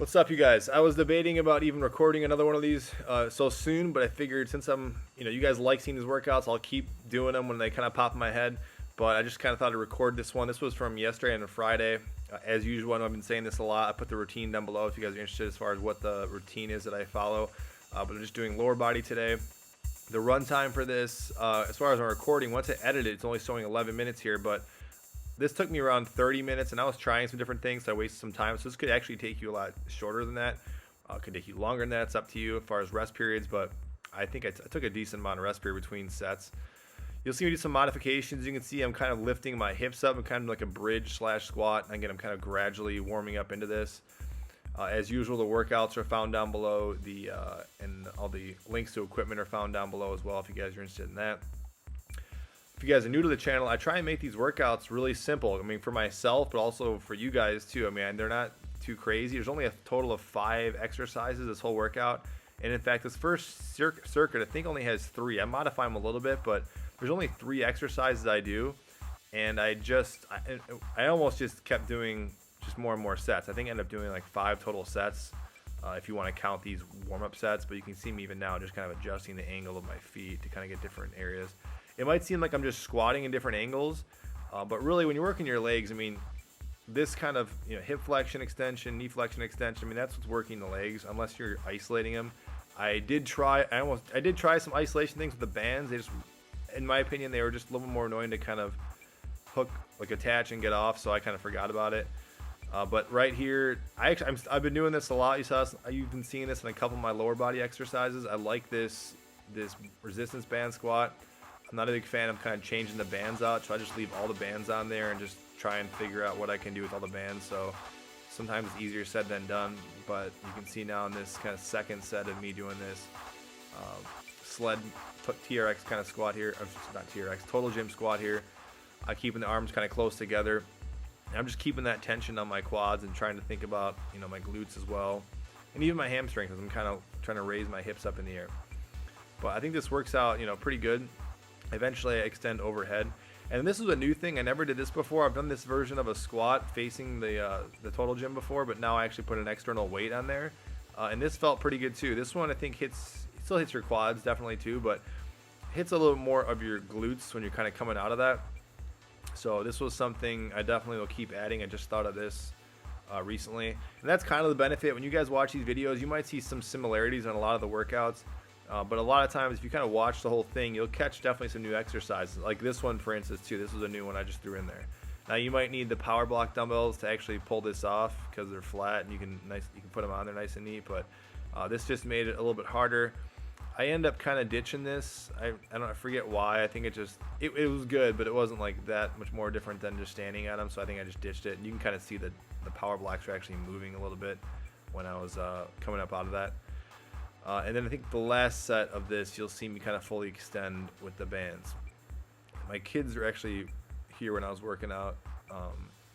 What's up, you guys? I was debating about even recording another one of these so soon, but I figured since you guys like seeing these workouts, I'll keep doing them when they kind of pop in my head. But I just kind of thought I'd record this one. This was from yesterday and Friday. As usual, I know I've been saying this a lot. I put the routine down below if you guys are interested as far as what the routine is that I follow. But I'm just doing lower body today. The run time for this, as far as I'm recording, once I edit it, it's only showing 11 minutes here, but this took me around 30 minutes, and I was trying some different things, so I wasted some time. So this could actually take you a lot shorter than that. Could take you longer than that. It's up to you as far as rest periods, but I think I took a decent amount of rest period between sets. You'll see me do some modifications. You can see I'm kind of lifting my hips up and kind of like a bridge / squat. And again, I'm kind of gradually warming up into this. As usual, the workouts are found down below. And all the links to equipment are found down below as well if you guys are interested in that. If you guys are new to the channel, I try and make these workouts really simple. I mean, for myself, but also for you guys too. I mean, they're not too crazy. There's only a total of 5 exercises this whole workout. And in fact, this first circuit, I think only has 3. I modify them a little bit, but there's only 3 exercises I do. And I almost just kept doing just more and more sets. I think I ended up doing like 5 total sets if you want to count these warm-up sets. But you can see me even now just kind of adjusting the angle of my feet to kind of get different areas. It might seem like I'm just squatting in different angles, but really when you're working your legs, I mean, this kind of hip flexion extension, knee flexion extension, I mean, that's what's working the legs, unless you're isolating them. I did try some isolation things with the bands. They just, in my opinion, they were just a little more annoying to kind of hook, like attach and get off, so I kind of forgot about it. But right here, I've been doing this a lot. You've been seeing this in a couple of my lower body exercises. I like this resistance band squat. I'm not a big fan of kind of changing the bands out, so I just leave all the bands on there and just try and figure out what I can do with all the bands. So sometimes it's easier said than done, but you can see now in this kind of second set of me doing this sled TRX kind of squat here, or not TRX, total gym squat here, keeping the arms kind of close together. And I'm just keeping that tension on my quads and trying to think about my glutes as well, and even my hamstrings as I'm kind of trying to raise my hips up in the air. But I think this works out pretty good. Eventually I extend overhead, and this is a new thing. I never did this before. I've done this version of a squat facing the total gym before, but now I actually put an external weight on there, and this felt pretty good too. This one I think still hits your quads definitely too, but hits a little more of your glutes when you're kind of coming out of that. So this was something I definitely will keep adding. I just thought of this recently, and that's kind of the benefit. When you guys watch these videos, you might see some similarities on a lot of the workouts. But a lot of times, if you kind of watch the whole thing, you'll catch definitely some new exercises. Like this one, for instance, too. This was a new one I just threw in there. Now, you might need the power block dumbbells to actually pull this off because they're flat and you can put them on there nice and neat. But this just made it a little bit harder. I end up kind of ditching this. I forget why. I think it was good, but it wasn't like that much more different than just standing at them. So I think I just ditched it. And you can kind of see that the power blocks are actually moving a little bit when I was coming up out of that. And then I think the last set of this, you'll see me kind of fully extend with the bands. My kids are actually here when I was working out.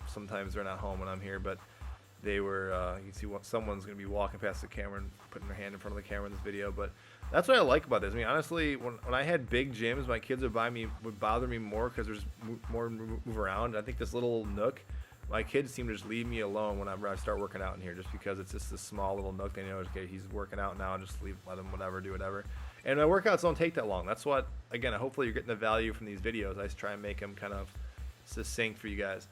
Sometimes they're not home when I'm here, but they were, you can see someone's going to be walking past the camera and putting their hand in front of the camera in this video. But that's what I like about this. I mean, honestly, when I had big gyms, my kids would bother me more because there's more move around. I think this little nook, my kids seem to just leave me alone whenever I start working out in here, just because it's just this small little nook. They know, okay, he's working out now, just let him do whatever. And my workouts don't take that long. That's what, again, hopefully you're getting the value from these videos. I just try and make them kind of succinct for you guys.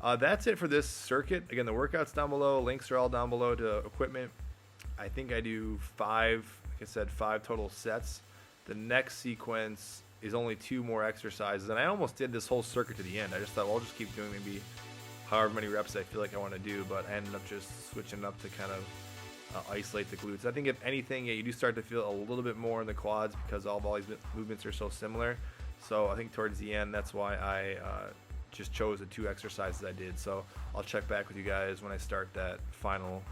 That's it for this circuit. Again, the workouts down below. Links are all down below to equipment. I think I do 5 total sets. The next sequence is only 2 more exercises. And I almost did this whole circuit to the end. I just thought, well, I'll just keep doing maybe however many reps I feel like I want to do, but I ended up just switching up to kind of isolate the glutes. I think if anything, you do start to feel a little bit more in the quads because all these movements are so similar. So I think towards the end, that's why I just chose the 2 exercises I did. So I'll check back with you guys when I start that final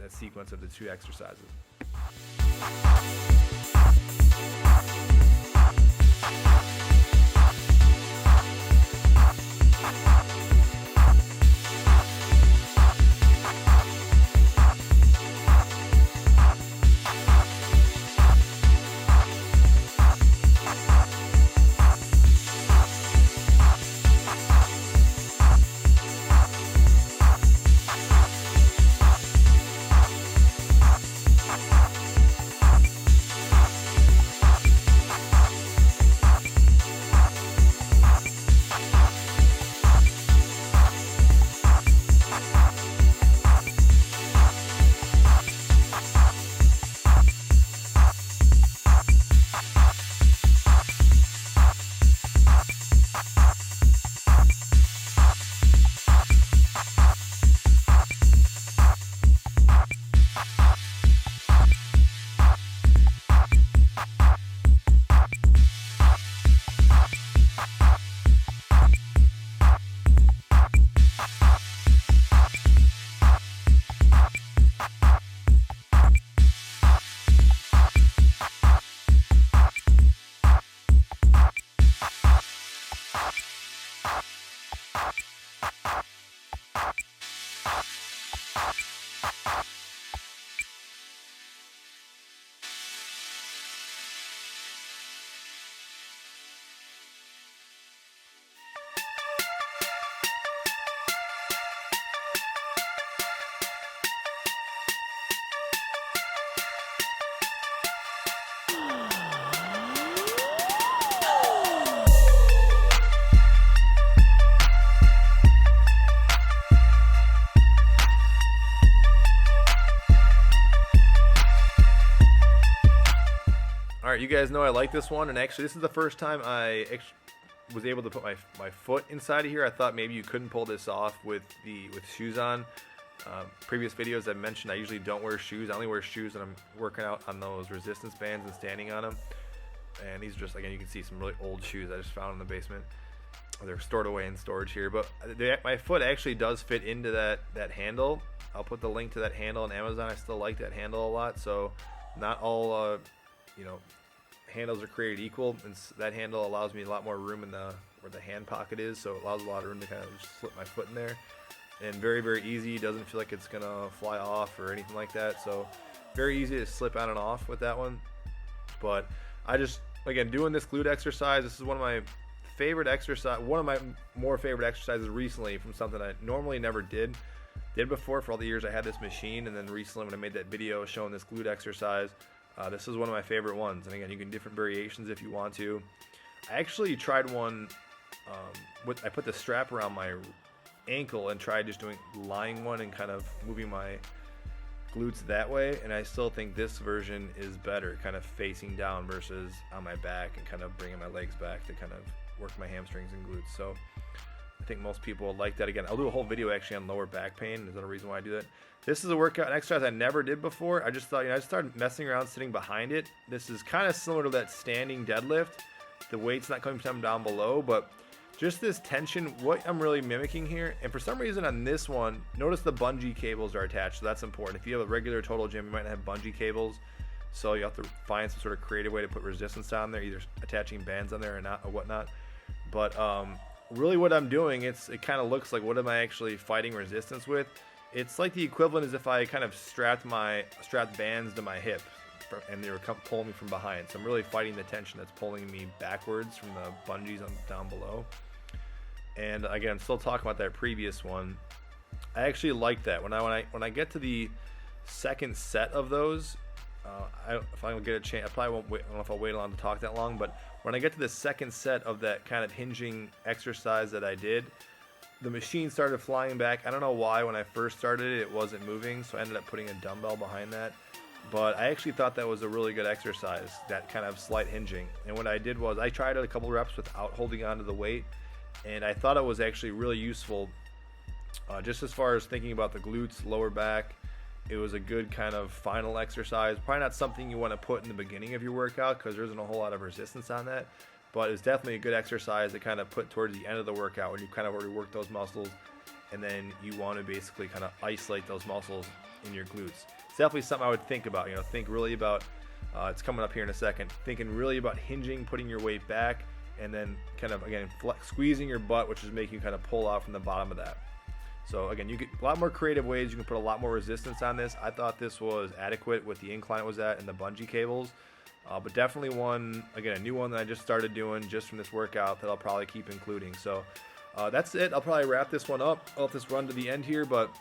that sequence of the 2 exercises. All right, you guys know I like this one, and actually this is the first time I was able to put my foot inside of here. I thought maybe you couldn't pull this off with shoes on. Previous videos I mentioned I usually don't wear shoes. I only wear shoes when I'm working out on those resistance bands and standing on them. And these are just, again, you can see some really old shoes I just found in the basement. They're stored away in storage here, but my foot actually does fit into that handle. I'll put the link to that handle on Amazon. I still like that handle a lot. So not all handles are created equal, and that handle allows me a lot more room in where the hand pocket is, so it allows a lot of room to kind of just slip my foot in there. And very, very easy. Doesn't feel like it's gonna fly off or anything like that. So very easy to slip on and off with that one. But I just, again, doing this glute exercise, this is one of my more favorite exercises recently, from something I normally never did before for all the years I had this machine. And then recently when I made that video showing this glute exercise, this is one of my favorite ones. And again, you can do different variations if you want to. I actually tried one I put the strap around my ankle and tried just lying one and kind of moving my glutes that way, and I still think this version is better, kind of facing down versus on my back, and kind of bringing my legs back to kind of work my hamstrings and glutes. So I think most people will like that. Again, I'll do a whole video actually on lower back pain. There's no reason why I do that. This is a workout, an exercise I never did before. I just thought, I started messing around sitting behind it. This is kind of similar to that standing deadlift. The weight's not coming from down below, but just this tension, what I'm really mimicking here. And for some reason on this one, notice the bungee cables are attached, so that's important. If you have a regular total gym, you might not have bungee cables, so you have to find some sort of creative way to put resistance on there, either attaching bands on there or not, or whatnot. But really what I'm doing, it kind of looks like, what am I actually fighting resistance with? It's like the equivalent as if I kind of strapped bands to my hip, and they were pulling me from behind. So I'm really fighting the tension that's pulling me backwards from the bungees down below. And again, I'm still talking about that previous one. I actually like that. When I get to the second set of those, if I don't get a chance, I probably won't wait. I don't know if I'll wait long to talk that long, but when I get to the second set of that kind of hinging exercise that I did, the machine started flying back. I don't know why. When I first started it wasn't moving, so I ended up putting a dumbbell behind that. But I actually thought that was a really good exercise, that kind of slight hinging. And what I did was I tried it a couple reps without holding onto the weight, and I thought it was actually really useful, just as far as thinking about the glutes, lower back. It was a good kind of final exercise. Probably not something you want to put in the beginning of your workout because there isn't a whole lot of resistance on that, but it's definitely a good exercise to kind of put towards the end of the workout when you kind of already worked those muscles, and then you want to basically kind of isolate those muscles in your glutes. It's definitely something I would think about. Think really about, it's coming up here in a second, thinking really about hinging, putting your weight back, and then kind of, again, squeezing your butt, which is making you kind of pull out from the bottom of that. So again, you get a lot more creative ways. You can put a lot more resistance on this. I thought this was adequate with the incline it was at and the bungee cables, but definitely one, again, a new one that I just started doing just from this workout that I'll probably keep including. So that's it. I'll probably wrap this one up. I'll let this run to the end here, but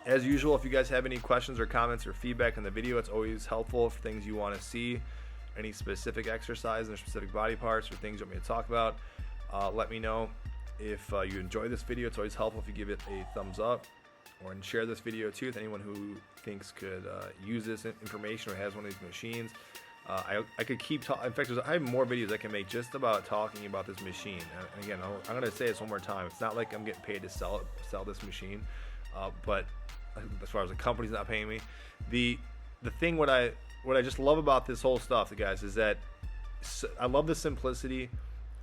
as usual, if you guys have any questions or comments or feedback on the video, it's always helpful for things you want to see, any specific exercise or specific body parts or things you want me to talk about. Let me know. If you enjoy this video, it's always helpful if you give it a thumbs up, and share this video too with anyone who thinks could use this information or has one of these machines. I could keep talking. In fact, I have more videos I can make just about talking about this machine. And again, I'm going to say this one more time. It's not like I'm getting paid to sell this machine, but as far as the company's not paying me, the thing what I just love about this whole stuff, guys, is that I love the simplicity.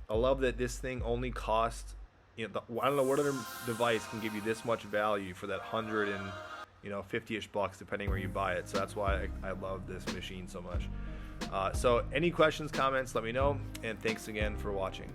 I love that this thing only costs, I don't know what other device can give you this much value for that 150-ish bucks, depending where you buy it. So that's why I love this machine so much. So any questions, comments, let me know, and thanks again for watching.